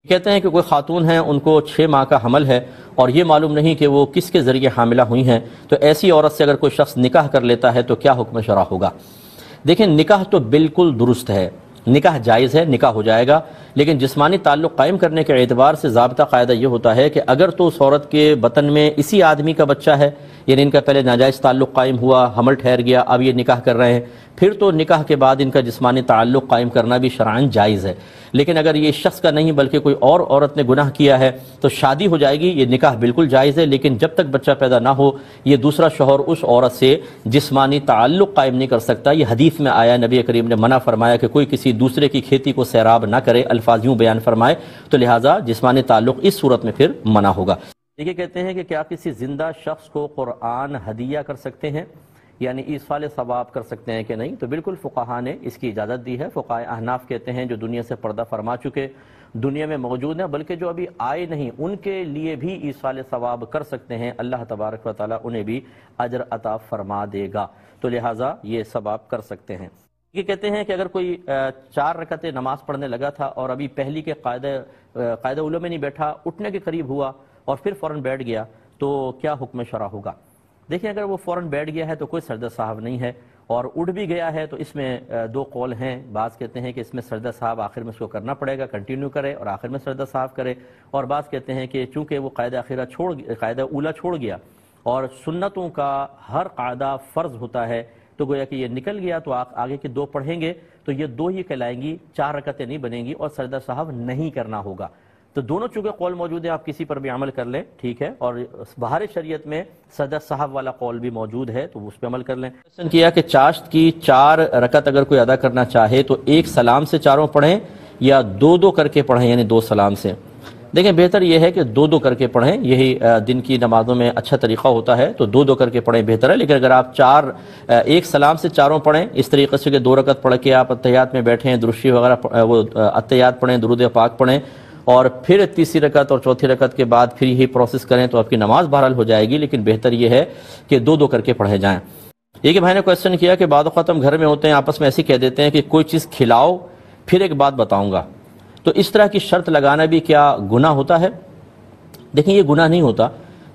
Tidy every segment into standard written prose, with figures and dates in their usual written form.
کہتے ہیں کہ کوئی خاتون ہیں، ان کو 6 ماہ کا حمل ہے اور یہ معلوم نہیں کہ وہ کس کے ذریعے حاملہ ہوئی ہیں، تو ایسی عورت سے اگر کوئی شخص نکاح کر لیتا ہے تو کیا حکم شرع ہوگا؟ دیکھیں، نکاح تو بالکل درست ہے، نکاح جائز ہے، نکاح ہو جائے گا، لیکن جسمانی تعلق قائم کرنے کے اعتبار سے ضابطہ قاعدہ یہ ہوتا ہے کہ اگر تو اس عورت کے بطن میں اسی آدمی کا بچہ ہے، یعنی ان کا پہلے ناجائز تعلق قائم ہوا، حمل ٹھہر گیا، اب یہ نکاح کر رہے ہیں، پھر تو نکاح کے بعد ان کا جسمانی تعلق قائم کرنا بھی شرعاً جائز ہے۔ لیکن اگر یہ شخص کا نہیں بلکہ کوئی اور عورت نے گناہ کیا ہے تو شادی ہو جائے گی، یہ نکاح بالکل جائز ہے، لیکن جب تک بچہ پیدا نہ ہو یہ دوسرا شوہر اس عورت سے جسمانی تعلق قائم نہیں کر سکتا۔ یہ حدیث میں آیا، نبی کریم نے منع فرمایا کہ کوئی کسی دوسرے کی کھیتی کو سیراب نہ کرے، الفاظ یوں بیان فرمائے، تو لہٰذا جسمانی تعلق اس صورت میں پھر منع ہوگا۔ یہ کہتے ہیں کہ کیا کسی زندہ شخص کو قرآن ہدیہ کر سکتے ہیں، یعنی ایصال ثواب کر سکتے ہیں کہ نہیں؟ تو بالکل فقہاء نے اس کی اجازت دی ہے۔ فقہاء احناف کہتے ہیں جو دنیا سے پردہ فرما چکے، دنیا میں موجود ہیں، بلکہ جو ابھی آئے نہیں ان کے لیے بھی ایصال ثواب کر سکتے ہیں، اللہ تبارک و تعالیٰ انہیں بھی اجر عطا فرما دے گا، تو لہٰذا یہ ثواب کر سکتے ہیں۔ یہ کہتے ہیں کہ اگر کوئی 4 رکعتیں نماز پڑھنے لگا تھا اور ابھی پہلی کے قاعدہ اولو میں نہیں بیٹھا، اٹھنے کے قریب ہوا اور پھر فوراً بیٹھ گیا، تو کیا حکم شرع ہوگا؟ دیکھیں، اگر وہ فوراً بیٹھ گیا ہے تو کوئی سجدہ صاحب نہیں ہے، اور اٹھ بھی گیا ہے تو اس میں 2 قول ہیں۔ بعض کہتے ہیں کہ اس میں سجدہ صاحب آخر میں اس کو کرنا پڑے گا، کنٹینیو کرے اور آخر میں سجدہ صاحب کرے، اور بعض کہتے ہیں کہ چونکہ وہ قاعدہ اولا چھوڑ گیا اور سنتوں کا ہر قاعدہ فرض ہوتا ہے، تو گویا کہ یہ نکل گیا تو آگے کے 2 پڑھیں گے تو یہ 2 ہی کہلائیں گی، 4 رکعتیں نہیں بنیں گی اور سجدہ صاحب نہیں کرنا ہوگا۔ تو دونوں چونکہ قول موجود ہیں، آپ کسی پر بھی عمل کر لیں، ٹھیک ہے، اور بہار شریعت میں سجدہ صاحب والا قول بھی موجود ہے تو اس پہ عمل کر لیں۔ کوشچن کیا کہ چاشت کی 4 رکعت اگر کوئی ادا کرنا چاہے تو ایک سلام سے 4 پڑھیں یا 2 کر کے پڑھیں، یعنی 2 سلام سے؟ دیکھیں، بہتر یہ ہے کہ 2 کر کے پڑھیں، یہی دن کی نمازوں میں اچھا طریقہ ہوتا ہے، تو 2 کر کے پڑھیں بہتر ہے۔ لیکن اگر آپ ایک سلام سے 4 پڑھیں، اس طریقے سے کہ 2 رکعت پڑھ کے آپ اتحیات میں بیٹھیں، درشی وغیرہ وہ اتحیات پڑھیں، درود پاک پڑھیں، اور پھر تیسری رکعت اور چوتھی رکعت کے بعد پھر یہی پروسیس کریں تو آپ کی نماز بہرحال ہو جائے گی، لیکن بہتر یہ ہے کہ 2 کر کے پڑھے جائیں۔ ایک بھائی نے کویسچن کیا کہ بعض اوقات ہم گھر میں ہوتے ہیں، آپس میں ایسے کہہ دیتے ہیں کہ کوئی چیز کھلاؤ پھر ایک بات بتاؤں گا، تو اس طرح کی شرط لگانا بھی کیا گناہ ہوتا ہے؟ دیکھیں، یہ گناہ نہیں ہوتا۔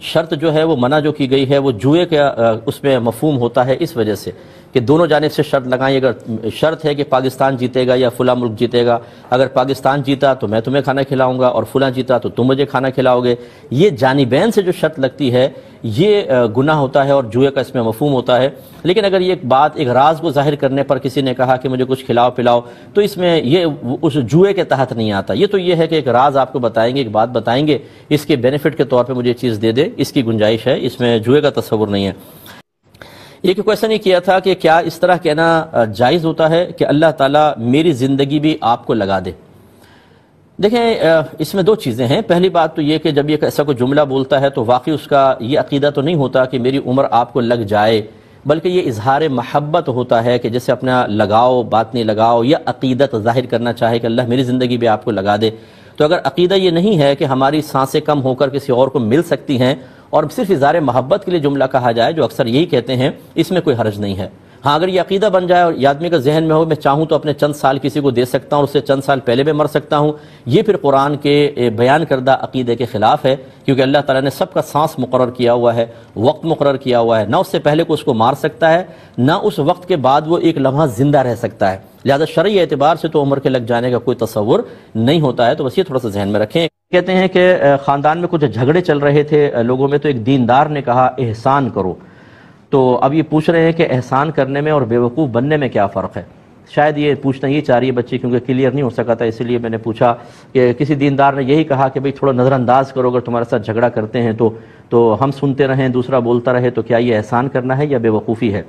شرط جو ہے وہ منع جو کی گئی ہے وہ جوئے کا اس میں مفہوم ہوتا ہے، اس وجہ سے کہ دونوں جانب سے شرط لگائیں۔ اگر شرط ہے کہ پاکستان جیتے گا یا فلاں ملک جیتے گا، اگر پاکستان جیتا تو میں تمہیں کھانا کھلاؤں گا اور فلاں جیتا تو تم مجھے کھانا کھلاؤ گے، یہ جانبین سے جو شرط لگتی ہے یہ گناہ ہوتا ہے اور جوئے کا اس میں مفہوم ہوتا ہے۔ لیکن اگر یہ بات ایک راز کو ظاہر کرنے پر کسی نے کہا کہ مجھے کچھ کھلاؤ پلاؤ، تو اس میں یہ اس جوئے کے تحت نہیں آتا۔ یہ تو یہ ہے کہ ایک راز آپ کو بتائیں گے، ایک بات بتائیں گے، اس کے بینیفٹ کے طور پہ مجھے چیز دے دے، اس کی گنجائش ہے، اس میں جوئے کا تصور نہیں ہے۔ ایک کویسچن یہ کیا تھا کہ کیا اس طرح کہنا جائز ہوتا ہے کہ اللہ تعالیٰ میری زندگی بھی آپ کو لگا دے؟ دیکھیں، اس میں 2 چیزیں ہیں۔ پہلی بات تو یہ کہ جب یہ ایسا کوئی جملہ بولتا ہے تو واقعی اس کا یہ عقیدہ تو نہیں ہوتا کہ میری عمر آپ کو لگ جائے، بلکہ یہ اظہار محبت ہوتا ہے کہ جیسے اپنا لگاؤ، باطنی لگاؤ یا عقیدت ظاہر کرنا چاہے کہ اللہ میری زندگی بھی آپ کو لگا دے۔ تو اگر عقیدہ یہ نہیں ہے کہ ہماری سانسیں کم ہو کر کسی اور کو مل سکتی ہیں اور صرف اظہار محبت کے لیے جملہ کہا جائے، جو اکثر یہی کہتے ہیں، اس میں کوئی حرج نہیں ہے۔ ہاں، اگر یہ عقیدہ بن جائے اور آدمی کا ذہن میں ہو میں چاہوں تو اپنے چند سال کسی کو دے سکتا ہوں اور اس سے چند سال پہلے بھی مر سکتا ہوں، یہ پھر قرآن کے بیان کردہ عقیدے کے خلاف ہے، کیونکہ اللہ تعالیٰ نے سب کا سانس مقرر کیا ہوا ہے، وقت مقرر کیا ہوا ہے، نہ اس سے پہلے کو اس کو مار سکتا ہے، نہ اس وقت کے بعد وہ ایک لمحہ زندہ رہ سکتا ہے، لہذا شرعی اعتبار سے تو عمر کے لگ جانے کا کوئی تصور نہیں ہوتا ہے، تو بس یہ تھوڑا سا ذہن میں رکھیں۔ کہتے ہیں کہ خاندان میں کچھ جھگڑے چل رہے تھے لوگوں میں، تو ایک دیندار نے کہا احسان کرو، تو اب یہ پوچھ رہے ہیں کہ احسان کرنے میں اور بیوقوف بننے میں کیا فرق ہے؟ شاید یہ پوچھنا یہ چاہ رہی ہے بچی، کیونکہ کلیئر نہیں ہو سکا تھا، اسی لیے میں نے پوچھا کہ کسی دیندار نے یہی کہا کہ بھئی تھوڑا نظر انداز کرو، اگر تمہارے ساتھ جھگڑا کرتے ہیں تو ہم سنتے رہیں، دوسرا بولتا رہے، تو کیا یہ احسان کرنا ہے یا بیوقوفی ہے؟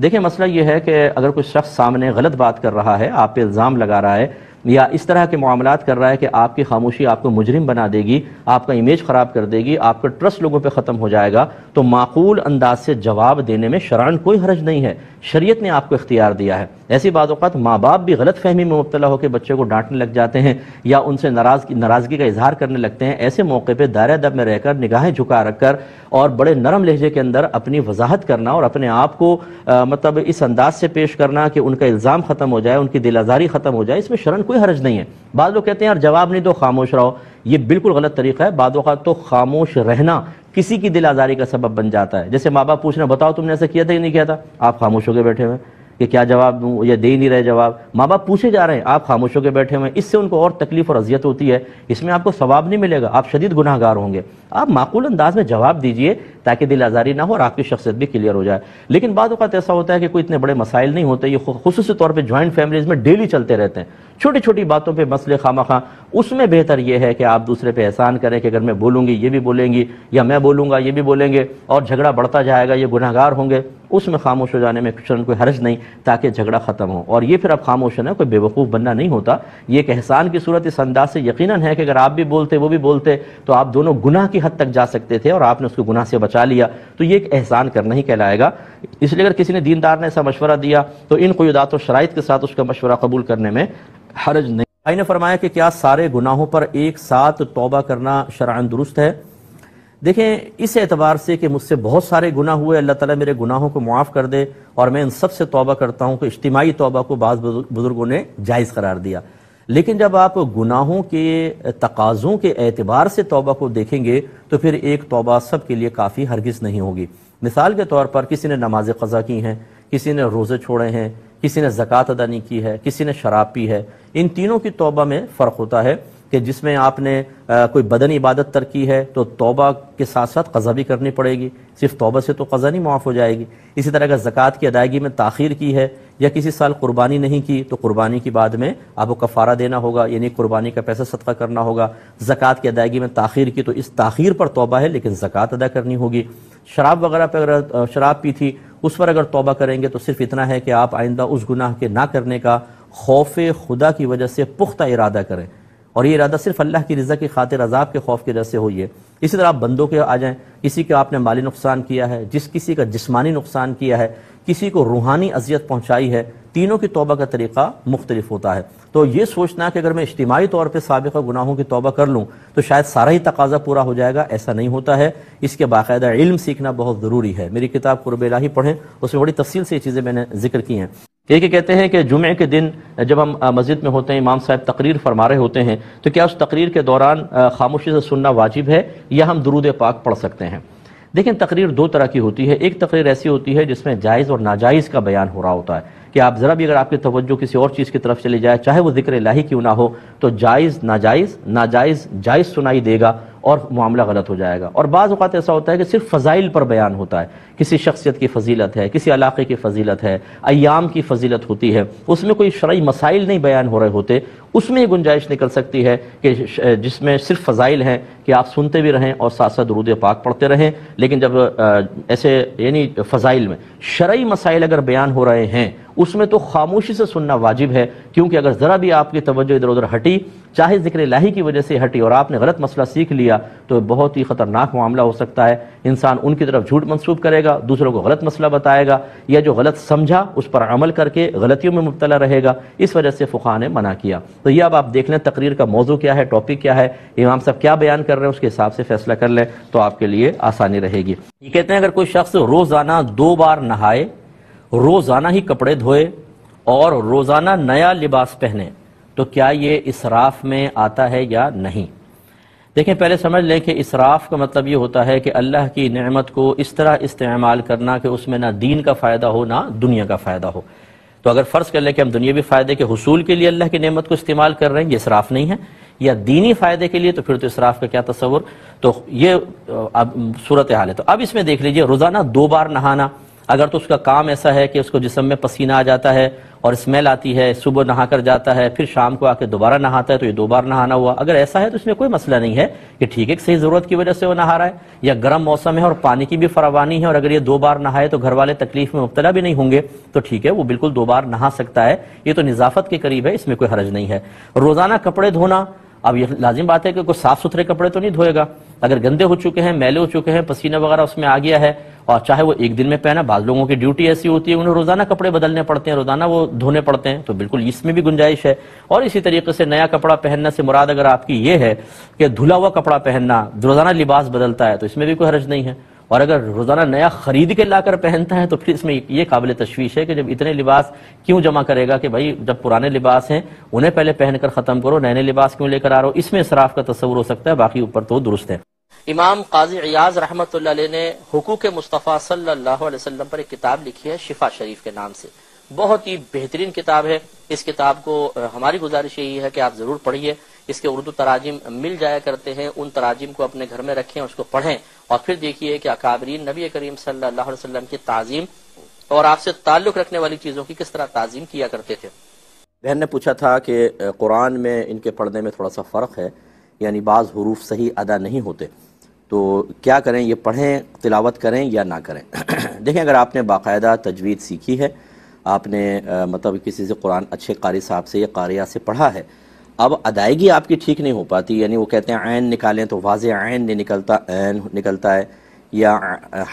دیکھیں، مسئلہ یہ ہے کہ اگر کوئی شخص سامنے غلط بات کر رہا ہے، آپ پہ الزام لگا رہا ہے یا اس طرح کے معاملات کر رہا ہے کہ آپ کی خاموشی آپ کو مجرم بنا دے گی، آپ کا امیج خراب کر دے گی، آپ کا ٹرسٹ لوگوں پہ ختم ہو جائے گا، تو معقول انداز سے جواب دینے میں شرعاً کوئی حرج نہیں ہے، شریعت نے آپ کو اختیار دیا ہے۔ ایسی بعض اوقات ماں باپ بھی غلط فہمی میں مبتلا ہو کے بچے کو ڈانٹنے لگ جاتے ہیں یا ان سے ناراضگی کا اظہار کرنے لگتے ہیں۔ ایسے موقع پہ دائرہ ادب میں رہ کر، نگاہیں جھکا رکھ کر اور بڑے نرم لہجے کے اندر اپنی وضاحت کرنا اور اپنے آپ کو مطلب اس انداز سے پیش کرنا کہ ان کا الزام ختم ہو جائے، ان کی دل آزاری ختم ہو جائے، اس میں شرعاً کوئی کوئی حرج نہیں ہے۔ بعض لوگ کہتے ہیں یار جواب نہیں تو خاموش رہو، یہ بالکل غلط طریقہ ہے۔ بعض اوقات تو خاموش رہنا کسی کی دل آزاری کا سبب بن جاتا ہے۔ جیسے ماں باپ پوچھ رہے ہیں بتاؤ تم نے ایسا کیا تھا یا نہیں کیا تھا، آپ خاموش ہو کے بیٹھے ہوئے کہ کیا جواب دوں، یا دے ہی نہیں رہے جواب، ماں باپ پوچھے جا رہے ہیں آپ خاموش ہو کے بیٹھے ہوئے ہیں، اس سے ان کو اور تکلیف اور اذیت ہوتی ہے، اس میں آپ کو ثواب نہیں ملے گا، آپ شدید گناہ گار ہوں گے۔ آپ معقول انداز میں جواب دیجئے تاکہ دل آزاری نہ ہو اور آپ کی شخصیت بھی کلیئر ہو جائے۔ لیکن بعض اوقات ایسا ہوتا ہے کہ کوئی اتنے بڑے مسائل نہیں ہوتے، یہ خصوصی طور پہ جوائنٹ فیملیز میں ڈیلی چلتے رہتے ہیں، چھوٹی چھوٹی باتوں پہ مسئلے خواہ، اس میں بہتر یہ ہے کہ آپ دوسرے پہ احسان کریں کہ اگر میں بولوں گی یہ بھی بولیں گی، یا میں بولوں گا یہ بھی بولیں گے، اور جھگڑا بڑھتا جائے گا، یہ گناہ گار ہوں گے، اس میں خاموش ہو جانے میں کوئی حرج نہیں، تاکہ جھگڑا ختم ہو۔ اور یہ پھر اب خاموش ہونا کوئی بے وقوف بننا نہیں ہوتا، یہ ایک احسان کی صورت اس انداز سے یقیناً ہے کہ اگر آپ بھی بولتے وہ بھی بولتے تو آپ دونوں گناہ کی حد تک جا سکتے تھے، اور آپ نے اس کو گناہ سے بچا لیا، تو یہ ایک احسان کرنا ہی کہلائے گا۔ اس لیے اگر کسی نے دیندار نے ایسا مشورہ دیا تو ان قیودات و شرائط کے ساتھ اس کا مشورہ قبول کرنے میں حرج نہیں۔ بھائی نے فرمایا کہ کیا سارے گناہوں پر ایک ساتھ توبہ کرنا شرعاً درست ہے؟ دیکھیں اس اعتبار سے کہ مجھ سے بہت سارے گناہ ہوئے، اللہ تعالیٰ میرے گناہوں کو معاف کر دے اور میں ان سب سے توبہ کرتا ہوں، کہ اجتماعی توبہ کو بعض بزرگوں نے جائز قرار دیا۔ لیکن جب آپ گناہوں کے تقاضوں کے اعتبار سے توبہ کو دیکھیں گے تو پھر ایک توبہ سب کے لیے کافی ہرگز نہیں ہوگی۔ مثال کے طور پر کسی نے نماز قضا کی ہیں، کسی نے روزے چھوڑے ہیں، کسی نے زکوٰۃ ادا نہیں کی ہے، کسی نے شراب پی ہے، ان تینوں کی توبہ میں فرق ہوتا ہے کہ جس میں آپ نے کوئی بدنی عبادت ترک کی ہے تو توبہ کے ساتھ ساتھ قضا بھی کرنی پڑے گی، صرف توبہ سے تو قضا نہیں معاف ہو جائے گی۔ اسی طرح اگر زکوٰۃ کی ادائیگی میں تاخیر کی ہے یا کسی سال قربانی نہیں کی تو قربانی کی بعد میں آپ کو کفارہ دینا ہوگا، یعنی قربانی کا پیسہ صدقہ کرنا ہوگا۔ زکوٰۃ کی ادائیگی میں تاخیر کی تو اس تاخیر پر توبہ ہے لیکن زکوٰۃ ادا کرنی ہوگی۔ شراب وغیرہ پہ اگر شراب پی تھی اس پر اگر توبہ کریں گے تو صرف اتنا ہے کہ آپ آئندہ اس گناہ کے نہ کرنے کا خوف خدا کی وجہ سے پختہ ارادہ کریں، اور یہ ارادہ صرف اللہ کی رضا کی خاطر، عذاب کے خوف کی وجہ سے ہوئی ہے۔ اسی طرح آپ بندوں کے آ جائیں، کسی کا آپ نے مالی نقصان کیا ہے، کسی کا جسمانی نقصان کیا ہے، کسی کو روحانی اذیت پہنچائی ہے، تینوں کی توبہ کا طریقہ مختلف ہوتا ہے۔ تو یہ سوچنا کہ اگر میں اجتماعی طور پہ سابقہ گناہوں کی توبہ کر لوں تو شاید سارا ہی تقاضا پورا ہو جائے گا، ایسا نہیں ہوتا ہے۔ اس کے باقاعدہ علم سیکھنا بہت ضروری ہے۔ میری کتاب قرب الہی پڑھیں، اس میں بڑی تفصیل سے یہ چیزیں میں نے ذکر کی ہیں۔ یہ کہتے ہیں کہ جمعے کے دن جب ہم مسجد میں ہوتے ہیں، امام صاحب تقریر فرما رہے ہوتے ہیں، تو کیا اس تقریر کے دوران خاموشی سے سننا واجب ہے یا ہم درود پاک پڑھ سکتے ہیں؟ دیکھیں تقریر دو طرح کی ہوتی ہے، ایک تقریر ایسی ہوتی ہے جس میں جائز اور ناجائز کا بیان ہو رہا ہوتا ہے، کہ آپ ذرا بھی اگر آپ کی توجہ کسی اور چیز کی طرف چلی جائے، چاہے وہ ذکر الہی کیوں نہ ہو، تو جائز ناجائز، ناجائز جائز سنائی دے گا اور معاملہ غلط ہو جائے گا۔ اور بعض اوقات ایسا ہوتا ہے کہ صرف فضائل پر بیان ہوتا ہے، کسی شخصیت کی فضیلت ہے، کسی علاقے کی فضیلت ہے، ایام کی فضیلت ہوتی ہے، اس میں کوئی شرعی مسائل نہیں بیان ہو رہے ہوتے، اس میں یہ گنجائش نکل سکتی ہے کہ جس میں صرف فضائل ہیں کہ آپ سنتے بھی رہیں اور ساتھ ساتھ درود پاک پڑھتے رہیں۔ لیکن جب ایسے یعنی فضائل میں شرعی مسائل اگر بیان ہو رہے ہیں اس میں تو خاموشی سے سننا واجب ہے، کیونکہ اگر ذرا بھی آپ کی توجہ ادھر ادھر ہٹی، چاہے ذکر الہی کی وجہ سے ہٹی، اور آپ نے غلط مسئلہ سیکھ لیا تو بہت ہی خطرناک معاملہ ہو سکتا ہے۔ انسان ان کی طرف جھوٹ منسوب کرے گا، دوسروں کو غلط مسئلہ بتائے گا، یا جو غلط سمجھا اس پر عمل کر کے غلطیوں میں مبتلا رہے گا۔ اس وجہ سے فقہاء نے منع کیا۔ تو یہ اب آپ دیکھ لیں تقریر کا موضوع کیا ہے، ٹاپک کیا ہے، امام صاحب کیا بیان کر رہے ہیں، اس کے حساب سے فیصلہ کر لیں تو آپ کے لیے آسانی رہے گی۔ یہ کہتے ہیں اگر کوئی شخص روزانہ 2 بار نہائے، روزانہ ہی کپڑے دھوئے اور روزانہ نیا لباس پہنے تو کیا یہ اسراف میں آتا ہے یا نہیں؟ دیکھیں پہلے سمجھ لیں کہ اسراف کا مطلب یہ ہوتا ہے کہ اللہ کی نعمت کو اس طرح استعمال کرنا کہ اس میں نہ دین کا فائدہ ہو نہ دنیا کا فائدہ ہو۔ تو اگر فرض کر لیں کہ ہم دنیاوی فائدے کے حصول کے لیے اللہ کی نعمت کو استعمال کر رہے ہیں، یہ اسراف نہیں ہے، یا دینی فائدے کے لیے، تو پھر تو اسراف کا کیا تصور۔ تو یہ اب صورتحال ہے۔ تو اب اس میں دیکھ لیجئے روزانہ 2 بار نہانا، اگر تو اس کا کام ایسا ہے کہ اس کو جسم میں پسینہ آ جاتا ہے اور اسمیل آتی ہے، صبح نہا کر جاتا ہے پھر شام کو آ کے دوبارہ نہاتا ہے، تو یہ 2 بار نہانا ہوا۔ اگر ایسا ہے تو اس میں کوئی مسئلہ نہیں ہے کہ ٹھیک ہے کہ صحیح ضرورت کی وجہ سے وہ نہا رہا ہے، یا گرم موسم ہے اور پانی کی بھی فراوانی ہے اور اگر یہ 2 بار نہائے تو گھر والے تکلیف میں مبتلا بھی نہیں ہوں گے، تو ٹھیک ہے وہ بالکل 2 بار نہا سکتا ہے، یہ تو نظافت کے قریب ہے، اس میں کوئی حرج نہیں ہے۔ روزانہ کپڑے دھونا، اب یہ لازم بات ہے کہ کوئی صاف ستھرے کپڑے تو نہیں دھوئے گا، اگر گندے ہو چکے ہیں، میلے ہو چکے ہیں، پسینہ وغیرہ اس میں آ گیا ہے، اور چاہے وہ ایک دن میں پہنا، بعض لوگوں کی ڈیوٹی ایسی ہوتی ہے انہیں روزانہ کپڑے بدلنے پڑتے ہیں، روزانہ وہ دھونے پڑتے ہیں، تو بالکل اس میں بھی گنجائش ہے۔ اور اسی طریقے سے نیا کپڑا پہننا سے مراد اگر آپ کی یہ ہے کہ دھلا ہوا کپڑا پہننا، روزانہ لباس بدلتا ہے، تو اس میں بھی کوئی حرج نہیں ہے۔ اور اگر روزانہ نیا خرید کے لا کر پہنتا ہے تو پھر اس میں یہ قابل تشویش ہے کہ جب اتنے لباس کیوں جمع کرے گا کہ بھائی جب پرانے لباس ہیں انہیں پہلے پہن کر ختم کرو، نئے لباس کیوں لے کر آ رہو؟ اس میں اسراف کا تصور ہو سکتا ہے، باقی اوپر تو درست ہے۔ امام قاضی عیاض رحمۃ اللہ علیہ نے حقوق مصطفیٰ صلی اللہ علیہ وسلم پر ایک کتاب لکھی ہے شفا شریف کے نام سے، بہت ہی بہترین کتاب ہے۔ اس کتاب کو ہماری گزارش یہی ہے کہ آپ ضرور پڑھیے، اس کے اردو تراجم مل جایا کرتے ہیں، ان تراجم کو اپنے گھر میں رکھیں، اس کو پڑھیں اور پھر دیکھیے کہ اکابرین نبی کریم صلی اللہ علیہ وسلم کی تعظیم اور آپ سے تعلق رکھنے والی چیزوں کی کس طرح تعظیم کیا کرتے تھے۔ بہن نے پوچھا تھا کہ قرآن میں ان کے پڑھنے میں تھوڑا سا فرق ہے، یعنی بعض حروف صحیح ادا نہیں ہوتے، تو کیا کریں، یہ پڑھیں، تلاوت کریں یا نہ کریں؟ دیکھیں، اگر آپ نے باقاعدہ تجوید سیکھی ہے، آپ نے مطلب کسی سے قرآن اچھے قاری صاحب سے یا قاریہ سے پڑھا ہے، اب ادائیگی آپ کی ٹھیک نہیں ہو پاتی، یعنی وہ کہتے ہیں عین نکالیں تو واضح عین نہیں نکلتا، عین نکلتا ہے، یا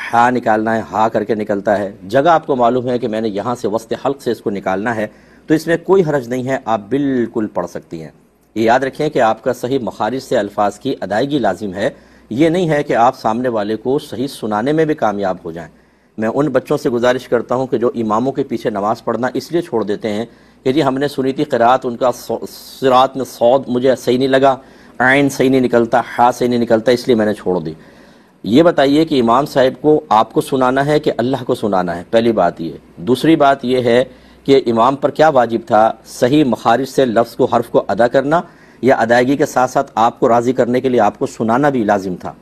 ہا نکالنا ہے ہا کر کے نکلتا ہے، جگہ آپ کو معلوم ہے کہ میں نے یہاں سے وسط حلق سے اس کو نکالنا ہے، تو اس میں کوئی حرج نہیں ہے، آپ بالکل پڑھ سکتی ہیں۔ یہ یاد رکھیں کہ آپ کا صحیح مخارج سے الفاظ کی ادائیگی لازم ہے، یہ نہیں ہے کہ آپ سامنے والے کو صحیح سنانے میں بھی کامیاب ہو جائیں۔ میں ان بچوں سے گزارش کرتا ہوں کہ جو اماموں کے پیچھے نماز پڑھنا اس لیے چھوڑ دیتے ہیں کہ جی ہم نے سنی تھی قرات، ان کا صراط میں صاد مجھے صحیح نہیں لگا، عین صحیح نہیں نکلتا، ہا صحیح نہیں نکلتا، اس لیے میں نے چھوڑ دی۔ یہ بتائیے کہ امام صاحب کو آپ کو سنانا ہے کہ اللہ کو سنانا ہے؟ پہلی بات یہ۔ دوسری بات یہ ہے کہ امام پر کیا واجب تھا، صحیح مخارج سے لفظ کو، حرف کو ادا کرنا، یا ادائیگی کے ساتھ ساتھ آپ کو راضی کرنے کے لیے آپ کو سنانا بھی لازم تھا؟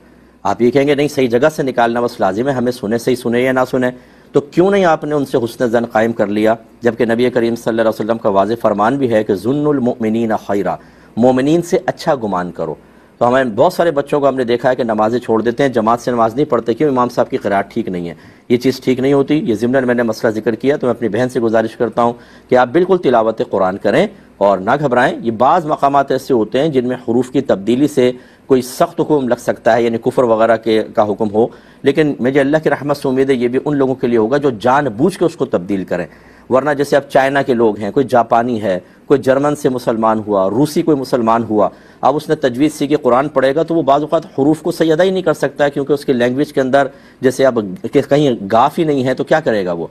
آپ یہ کہیں گے نہیں صحیح جگہ سے نکالنا بس لازم ہے، ہمیں سنے صحیح سنے یا نہ سنے، تو کیوں نہیں آپ نے ان سے حسن ظن قائم کر لیا، جبکہ نبی کریم صلی اللہ علیہ وسلم کا واضح فرمان بھی ہے کہ ظن المؤمنین خیرا، مومنین سے اچھا گمان کرو۔ تو ہمیں بہت سارے بچوں کو ہم نے دیکھا ہے کہ نمازیں چھوڑ دیتے ہیں، جماعت سے نماز نہیں پڑھتے، کیوں؟ امام صاحب کی قرات ٹھیک نہیں ہے۔ یہ چیز ٹھیک نہیں ہوتی، یہ ضمن میں نے مسئلہ ذکر کیا، تو میں اپنی بہن سے گزارش کرتا ہوں کہ آپ بالکل تلاوت قرآن کریں اور نہ گھبرائیں۔ یہ بعض مقامات ایسے ہوتے ہیں جن میں حروف کی تبدیلی سے کوئی سخت حکم لگ سکتا ہے، یعنی کفر وغیرہ کا حکم ہو، لیکن مجھے اللہ کی رحمت سے امید ہے یہ بھی ان لوگوں کے لیے ہوگا جو جان بوجھ کے اس کو تبدیل کریں، ورنہ جیسے اب چائنا کے لوگ ہیں، کوئی جاپانی ہے، کوئی جرمن سے مسلمان ہوا، روسی کوئی مسلمان ہوا، اب اس نے تجوید سیکھی قرآن پڑھے گا تو وہ بعض اوقات حروف کو صحیح ادا ہی نہیں کر سکتا ہے، کیونکہ اس کی لینگویج کے اندر جیسے اب کہیں گاف ہی نہیں ہے تو کیا کرے گا وہ،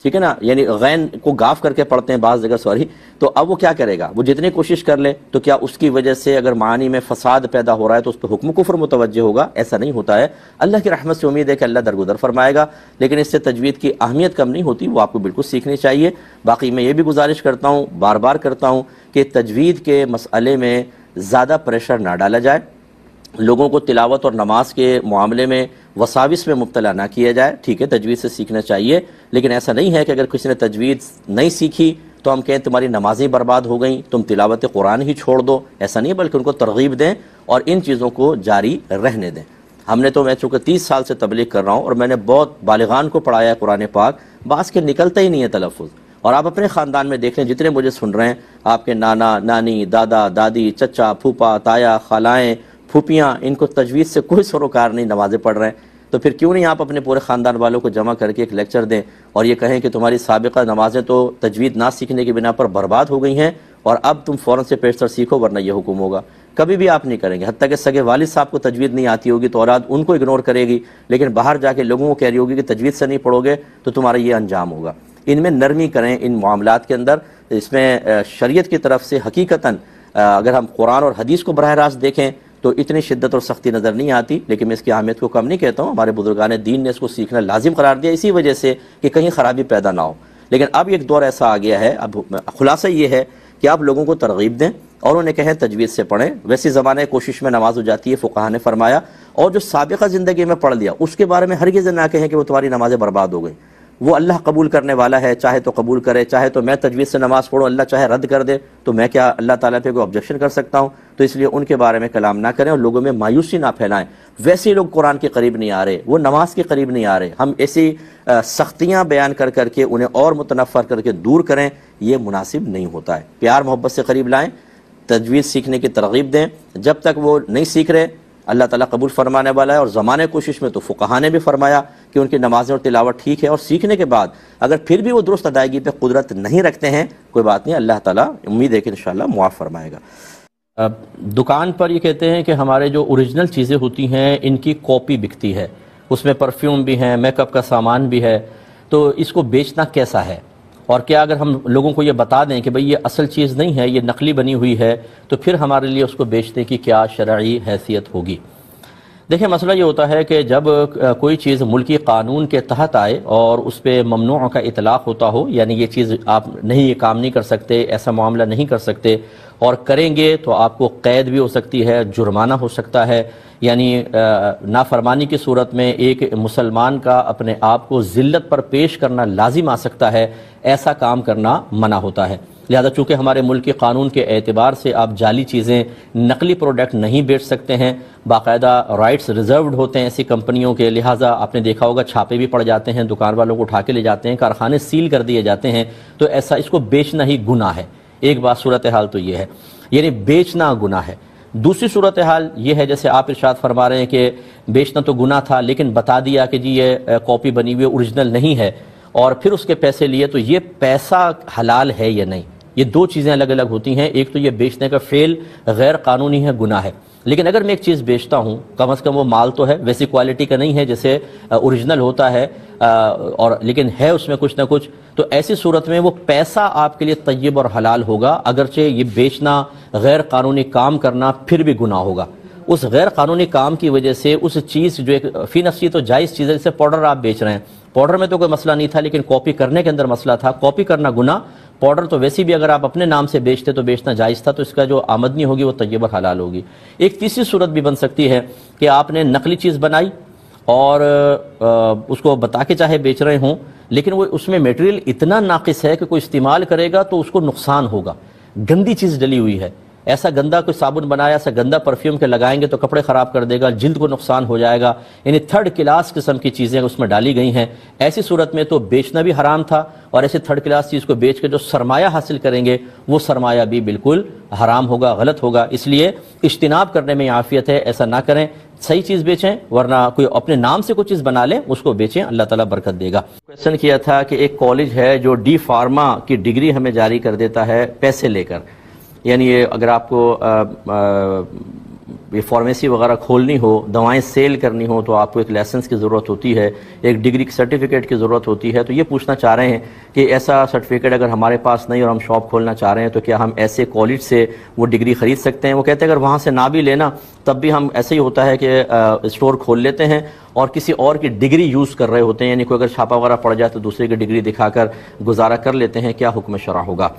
ٹھیک ہے نا، یعنی غین کو گاف کر کے پڑھتے ہیں بعض جگہ، سوری، تو اب وہ کیا کرے گا، وہ جتنی کوشش کر لے تو کیا اس کی وجہ سے اگر معانی میں فساد پیدا ہو رہا ہے تو اس پہ حکم کفر متوجہ ہوگا؟ ایسا نہیں ہوتا ہے۔ اللہ کی رحمت سے امید ہے کہ اللہ درگزر فرمائے گا، لیکن اس سے تجوید کی اہمیت کم نہیں ہوتی، وہ آپ کو بالکل سیکھنی چاہیے۔ باقی میں یہ بھی گزارش کرتا ہوں، بار بار کرتا ہوں، کہ تجوید کے مسئلے میں زیادہ پریشر نہ ڈالا جائے، لوگوں کو تلاوت اور نماز کے معاملے میں وساوس میں مبتلا نہ کیا جائے۔ ٹھیک ہے، تجوید سے سیکھنا چاہیے، لیکن ایسا نہیں ہے کہ اگر کسی نے تجوید نہیں سیکھی تو ہم کہیں تمہاری نمازیں برباد ہو گئیں، تم تلاوت قرآن ہی چھوڑ دو، ایسا نہیں، بلکہ ان کو ترغیب دیں اور ان چیزوں کو جاری رہنے دیں۔ ہم نے تو، میں چونکہ 30 سال سے تبلیغ کر رہا ہوں اور میں نے بہت بالغان کو پڑھایا ہے قرآن پاک، بعض کے نکلتا ہی نہیں ہے تلفظ، اور آپ اپنے خاندان میں دیکھ لیں جتنے مجھے سن رہے ہیں، آپ کے نانا نانی، دادا دادی، چچا پھوپا، تایا خالائیں، پھوپیاں، ان کو تجوید سے کوئی سروکار نہیں، نمازیں پڑھ رہے ہیں، تو پھر کیوں نہیں آپ اپنے پورے خاندان والوں کو جمع کر کے ایک لیکچر دیں اور یہ کہیں کہ تمہاری سابقہ نمازیں تو تجوید نہ سیکھنے کی بنا پر برباد ہو گئی ہیں اور اب تم فوراً سے پیشتر سیکھو ورنہ یہ حکم ہوگا۔ کبھی بھی آپ نہیں کریں گے، حتیٰ کہ سگے والد صاحب کو تجوید نہیں آتی ہوگی تو اولاد ان کو اگنور کرے گی، لیکن باہر جا کے لوگوں کو کہہ رہی ہوگی کہ تجوید سے نہیں پڑھو گے تو تمہارا یہ انجام ہوگا۔ ان میں نرمی کریں ان معاملات کے اندر، اس میں شریعت کی طرف سے حقیقتاً اگر ہم قرآن اور حدیث کو براہ راست دیکھیں تو اتنی شدت اور سختی نظر نہیں آتی، لیکن میں اس کی اہمیت کو کم نہیں کہتا ہوں، ہمارے بزرگان دین نے اس کو سیکھنا لازم قرار دیا اسی وجہ سے کہ کہیں خرابی پیدا نہ ہو۔ لیکن اب ایک دور ایسا آ گیا ہے، اب خلاصہ یہ ہے کہ آپ لوگوں کو ترغیب دیں اور انہیں کہیں تجوید سے پڑھیں۔ ویسی زمانے کوشش میں نماز ہو جاتی ہے، فقہا نے فرمایا، اور جو سابقہ زندگی میں پڑھ لیا اس کے بارے میں ہرگز نہ کہیں کہ وہ تمہاری نمازیں برباد ہو گئیں، وہ اللہ قبول کرنے والا ہے، چاہے تو قبول کرے، چاہے تو میں تجوید سے نماز پڑھوں، اللہ چاہے رد کر دے تو میں کیا اللہ تعالیٰ پہ کوئی آبجیکشن کر سکتا ہوں؟ تو اس لیے ان کے بارے میں کلام نہ کریں اور لوگوں میں مایوسی نہ پھیلائیں۔ ویسے لوگ قرآن کے قریب نہیں آ رہے، وہ نماز کے قریب نہیں آ رہے، ہم ایسی سختیاں بیان کر کر کے انہیں اور متنفر کر کے دور کریں، یہ مناسب نہیں ہوتا ہے۔ پیار محبت سے قریب لائیں، تجوید سیکھنے کی ترغیب دیں، جب تک وہ نہیں سیکھ رہے اللہ تعالیٰ قبول فرمانے والا ہے۔ اور زمانے کوشش میں تو فقہا نے بھی فرمایا کہ ان کی نمازیں اور تلاوت ٹھیک ہے، اور سیکھنے کے بعد اگر پھر بھی وہ درست ادائیگی پہ قدرت نہیں رکھتے ہیں، کوئی بات نہیں، اللہ تعالیٰ امید ہے کہ انشاءاللہ معاف فرمائے گا۔ دکان پر یہ کہتے ہیں کہ ہمارے جو اوریجنل چیزیں ہوتی ہیں ان کی کاپی بکتی ہے، اس میں پرفیوم بھی ہیں، میک اپ کا سامان بھی ہے، تو اس کو بیچنا کیسا ہے؟ اور کیا اگر ہم لوگوں کو یہ بتا دیں کہ بھئی یہ اصل چیز نہیں ہے، یہ نقلی بنی ہوئی ہے، تو پھر ہمارے لیے اس کو بیچنے کی کیا شرعی حیثیت ہوگی؟ دیکھیں مسئلہ یہ ہوتا ہے کہ جب کوئی چیز ملکی قانون کے تحت آئے اور اس پہ ممنوع کا اطلاق ہوتا ہو، یعنی یہ چیز آپ نہیں، یہ کام نہیں کر سکتے، ایسا معاملہ نہیں کر سکتے، اور کریں گے تو آپ کو قید بھی ہو سکتی ہے، جرمانہ ہو سکتا ہے، یعنی نافرمانی کی صورت میں ایک مسلمان کا اپنے آپ کو ذلت پر پیش کرنا لازم آ سکتا ہے، ایسا کام کرنا منع ہوتا ہے۔ لہذا چونکہ ہمارے ملک کے قانون کے اعتبار سے آپ جعلی چیزیں، نقلی پروڈکٹ نہیں بیچ سکتے ہیں، باقاعدہ رائٹس ریزروڈ ہوتے ہیں ایسی کمپنیوں کے، لہٰذا آپ نے دیکھا ہوگا چھاپے بھی پڑ جاتے ہیں، دکان والوں کو اٹھا کے لے جاتے ہیں، کارخانے سیل کر دیے جاتے ہیں، تو ایسا اس کو بیچنا ہی گناہ ہے۔ ایک بات صورتحال تو یہ ہے، یعنی بیچنا گناہ ہے۔ دوسری صورتحال یہ ہے جیسے آپ ارشاد فرما رہے ہیں کہ بیچنا تو گناہ تھا لیکن بتا دیا کہ جی یہ کاپی بنی ہوئی اوریجنل نہیں ہے، اور پھر اس کے پیسے لیے، تو یہ پیسہ حلال ہے یا نہیں؟ یہ دو چیزیں الگ الگ ہوتی ہیں۔ ایک تو یہ بیچنے کا فعل غیر قانونی ہے، گناہ ہے، لیکن اگر میں ایک چیز بیچتا ہوں، کم از کم وہ مال تو ہے، ویسی کوالٹی کا نہیں ہے جیسے اوریجنل ہوتا ہے، اور لیکن ہے اس میں کچھ نہ کچھ، تو ایسی صورت میں وہ پیسہ آپ کے لیے طیب اور حلال ہوگا، اگرچہ یہ بیچنا، غیر قانونی کام کرنا پھر بھی گناہ ہوگا۔ اس غیر قانونی کام کی وجہ سے اس چیز جو ایک فی نفسی تو جائز چیز ہے، جیسے پاؤڈر آپ بیچ رہے ہیں، پاؤڈر میں تو کوئی مسئلہ نہیں تھا لیکن کاپی کرنے کے اندر مسئلہ تھا، کاپی کرنا گناہ۔ پاؤڈر تو ویسی بھی اگر آپ اپنے نام سے بیچتے تو بیچنا جائز تھا، تو اس کا جو آمدنی ہوگی وہ طیب اور حلال ہوگی۔ ایک تیسری صورت بھی بن سکتی ہے کہ آپ نے نقلی چیز بنائی اور اس کو بتا کے چاہے بیچ رہے ہوں، لیکن وہ اس میں میٹیریل اتنا ناقص ہے کہ کوئی استعمال کرے گا تو اس کو نقصان ہوگا، گندی چیز ڈلی ہوئی ہے، ایسا گندا کوئی صابن بنایا، ایسا گندا پرفیوم کے لگائیں گے تو کپڑے خراب کر دے گا، جلد کو نقصان ہو جائے گا، یعنی تھرڈ کلاس قسم کی چیزیں اس میں ڈالی گئی ہیں۔ ایسی صورت میں تو بیچنا بھی حرام تھا، اور ایسے تھرڈ کلاس چیز کو بیچ کے جو سرمایہ حاصل کریں گے وہ سرمایہ بھی بالکل حرام ہوگا، غلط ہوگا۔ اس لیے اجتناب کرنے میں عافیت ہے، ایسا نہ کریں، صحیح چیز بیچیں، ورنہ کوئی اپنے نام سے کوئی چیز بنا لیں، اس کو بیچیں، اللہ تعالیٰ برکت دے گا۔ کویسچن کیا تھا کہ ایک کالج ہے جو ڈی فارما کی ڈگری ہمیں جاری کر دیتا ہے پیسے لے کر، یعنی یہ اگر آپ کو یہ فارمیسی وغیرہ کھولنی ہو، دوائیں سیل کرنی ہو، تو آپ کو ایک لائسنس کی ضرورت ہوتی ہے، ایک ڈگری سرٹیفکیٹ کی ضرورت ہوتی ہے۔ تو یہ پوچھنا چاہ رہے ہیں کہ ایسا سرٹیفکیٹ اگر ہمارے پاس نہیں اور ہم شاپ کھولنا چاہ رہے ہیں تو کیا ہم ایسے کالج سے وہ ڈگری خرید سکتے ہیں؟ وہ کہتے ہیں اگر وہاں سے نہ بھی لینا تب بھی ہم ایسے ہی ہوتا ہے کہ اسٹور کھول لیتے ہیں اور کسی اور کی ڈگری یوز کر رہے ہوتے ہیں، یعنی کوئی اگر چھاپا وغیرہ پڑ جائے تو دوسرے کی ڈگری دکھا کر گزارا کر لیتے ہیں، کیا حکم شرع ہوگا؟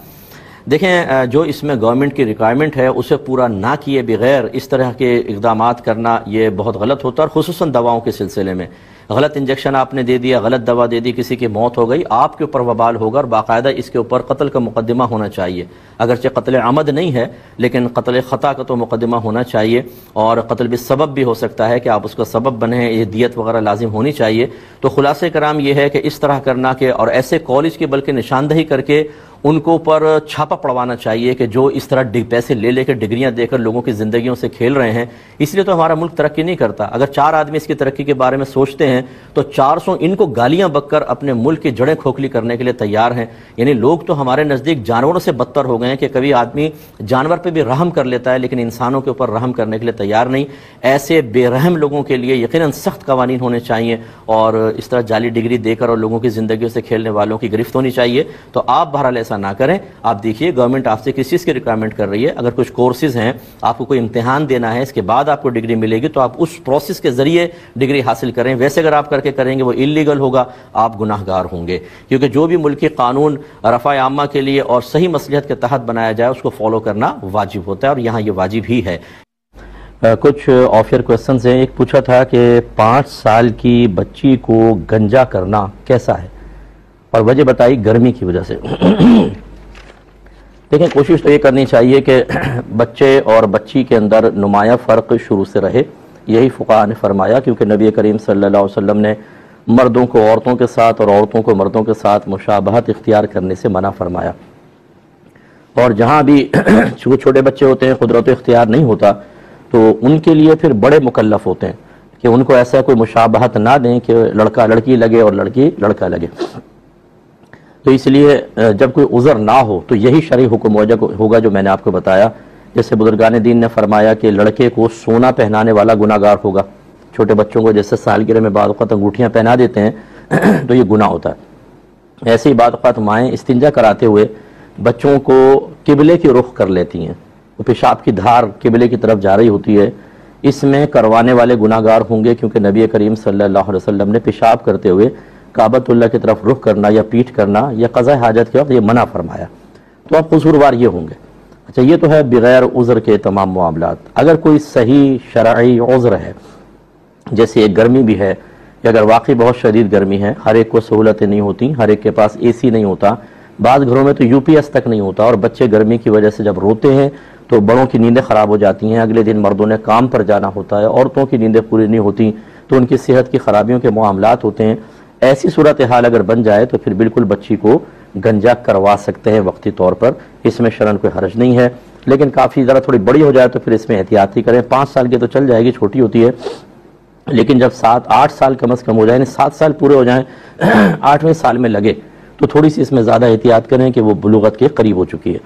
دیکھیں، جو اس میں گورنمنٹ کی ریکوائرمنٹ ہے اسے پورا نہ کیے بغیر اس طرح کے اقدامات کرنا یہ بہت غلط ہوتا ہے، اور خصوصاً دواؤں کے سلسلے میں غلط انجیکشن آپ نے دے دیا، غلط دوا دے دی، کسی کی موت ہو گئی، آپ کے اوپر وبال ہوگا، اور باقاعدہ اس کے اوپر قتل کا مقدمہ ہونا چاہیے، اگرچہ قتل عمد نہیں ہے لیکن قتل خطا کا تو مقدمہ ہونا چاہیے، اور قتل بالسبب بھی ہو سکتا ہے کہ آپ اس کا سبب بنیں، یہ دیت وغیرہ لازم ہونی چاہیے۔ تو خلاصہ کرام یہ ہے کہ اس طرح کرنا کہ، اور ایسے کالج کی بلکہ نشاندہی کر کے ان کو پر چھاپا پڑوانا چاہیے کہ جو اس طرح پیسے لے لے کے ڈگریاں دے کر لوگوں کی زندگیوں سے کھیل رہے ہیں۔ اس لیے تو ہمارا ملک ترقی نہیں کرتا۔ اگر 4 آدمی اس کی ترقی کے بارے میں سوچتے ہیں تو 400 ان کو گالیاں بک کر اپنے ملک کی جڑیں کھوکھلی کرنے کے لیے تیار ہیں۔ یعنی لوگ تو ہمارے نزدیک جانوروں سے بدتر ہو گئے ہیں کہ کبھی آدمی جانور پہ بھی رحم کر لیتا ہے لیکن انسانوں کے اوپر رحم کرنے کے لیے تیار نہیں۔ ایسے بے رحم لوگوں کے لیے یقیناً سخت قوانین ہونے چاہیے، اور اس طرح جعلی ڈگری دے کر اور لوگوں کی زندگیوں سے کھیلنے والوں کی گرفت ہونی چاہیے۔ تو آپ بہرحال ایسا نہ کریں۔ آپ دیکھیے گورنمنٹ آپ سے کس چیز کی ریکوائرمنٹ کر رہی ہے، اگر کچھ کورسز ہیں، آپ کو کوئی امتحان دینا ہے، اس کے بعد آپ کو ڈگری ملے گی، تو آپ اس پروسیس کے ذریعے ڈگری حاصل کریں۔ ویسے اگر آپ کر کے کریں گے وہ اللیگل ہوگا، آپ گناہ گار ہوں گے، کیونکہ جو بھی ملکی قانون رفع عامہ کے لیے اور صحیح مصلحت کے تحت بنایا جائے اس کو فالو کرنا واجب ہوتا ہے، اور یہاں یہ واجب ہی ہے۔ کچھ آفیئر کویسچنز ہیں۔ ایک پوچھا تھا کہ 5 سال کی بچی کو گنجا کرنا کیسا ہے، اور وجہ بتائی گرمی کی وجہ سے۔ دیکھیں، کوشش تو یہ کرنی چاہیے کہ بچے اور بچی کے اندر نمایاں فرق شروع سے رہے، یہی فقہاء نے فرمایا، کیونکہ نبی کریم صلی اللہ علیہ وسلم نے مردوں کو عورتوں کے ساتھ اور عورتوں کو مردوں کے ساتھ مشابہت اختیار کرنے سے منع فرمایا۔ اور جہاں بھی چھوٹے بچے ہوتے ہیں قدرت اختیار نہیں ہوتا تو ان کے لیے پھر بڑے مکلف ہوتے ہیں کہ ان کو ایسا کوئی مشابہت نہ دیں کہ لڑکا لڑکی لگے اور لڑکی لڑکا لگے۔ تو اس لیے جب کوئی عذر نہ ہو تو یہی شرعی حکم ہوگا جو میں نے آپ کو بتایا۔ جیسے بزرگان دین نے فرمایا کہ لڑکے کو سونا پہنانے والا گناہگار ہوگا، چھوٹے بچوں کو جیسے سالگرہ میں بعض اوقات انگوٹھیاں پہنا دیتے ہیں تو یہ گناہ ہوتا ہے۔ ایسے ہی بعض اوقات مائیں استنجا کراتے ہوئے بچوں کو قبلے کی رخ کر لیتی ہیں، وہ پیشاب کی دھار قبلے کی طرف جا رہی ہوتی ہے، اس میں کروانے والے گناہ گار ہوں گے، کیونکہ نبی کریم صلی اللہ علیہ وسلم نے پیشاب کرتے ہوئے کعبۃ اللہ کی طرف رخ کرنا یا پیٹھ کرنا یا قضاء حاجت کے وقت یہ منع فرمایا، تو اب قصوروار یہ ہوں گے۔ اچھا، یہ تو ہے بغیر عذر کے تمام معاملات۔ اگر کوئی صحیح شرعی عذر ہے، جیسے ایک گرمی بھی ہے، کہ اگر واقعی بہت شدید گرمی ہے، ہر ایک کو سہولتیں نہیں ہوتی، ہر ایک کے پاس اے سی نہیں ہوتا، بعض گھروں میں تو یو پی ایس تک نہیں ہوتا، اور بچے گرمی کی وجہ سے جب روتے ہیں تو بڑوں کی نیندیں خراب ہو جاتی ہیں، اگلے دن مردوں نے کام پر جانا ہوتا ہے، عورتوں کی نیندیں پوری نہیں ہوتی تو ان کی صحت کی خرابیوں کے معاملات ہوتے ہیں۔ ایسی صورتحال اگر بن جائے تو پھر بالکل بچی کو گنجا کروا سکتے ہیں وقتی طور پر، اس میں شرعاً کوئی حرج نہیں ہے، لیکن کافی ذرا تھوڑی بڑی ہو جائے تو پھر اس میں احتیاط ہی کریں۔ 5 سال کی تو چل جائے گی، چھوٹی ہوتی ہے، لیکن جب 7-8 سال کم از کم ہو جائیں، 7 سال پورے ہو جائیں، 8ویں سال میں لگے تو تھوڑی سی اس میں زیادہ احتیاط کریں کہ وہ بلوغت کے قریب ہو چکی ہے۔